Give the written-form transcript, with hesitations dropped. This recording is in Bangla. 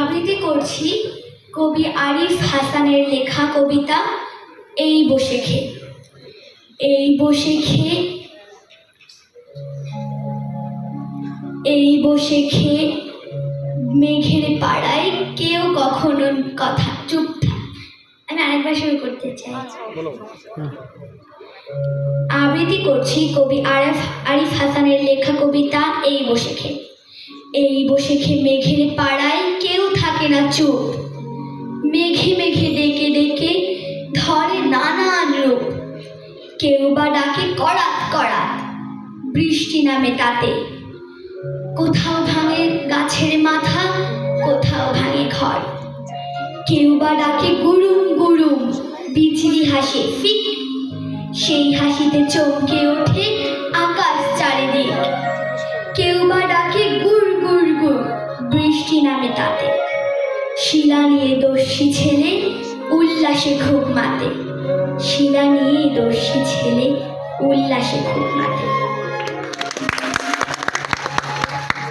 আবৃত্তি করছি কবি আরিফ হাসানের লেখা কবিতা এই বসে খে। এই বসে খে, এই বসে খে মেঘের পাড়ায় কেউ কখনো কথা চুপ থাক। আমি আরেকবার শুরু করতে চাই। আবৃত্তি করছি কবি আরিফ হাসানের লেখা কবিতা এই বসে খে। এই বসে খে মেঘের পাড়ায় কেউ থাকে না চুপ, মেঘে মেঘে ডেকে ডেকে ধরে নানান রূপ। কেউ বা ডাকে করাত করাত, বৃষ্টি নামে তাতে। কোথাও ভাঙে গাছের মাথা, কোথাও ভাঙে ঘর। কেউ বা ডাকে গুরুম গুরুম, বিজলি হাসে ফিক। সেই হাসিতে চমকে ওঠে আকাশ চারিদিক। কেউ বা ডাকে গুড় গুড় গুড়, বৃষ্টি নামে তাতে। শিলা নিয়ে দস্যি ছেলে উল্লাসে খুব মাতে। শিলা নিয়ে দস্যি ছেলে উল্লাসে খুব মাতে।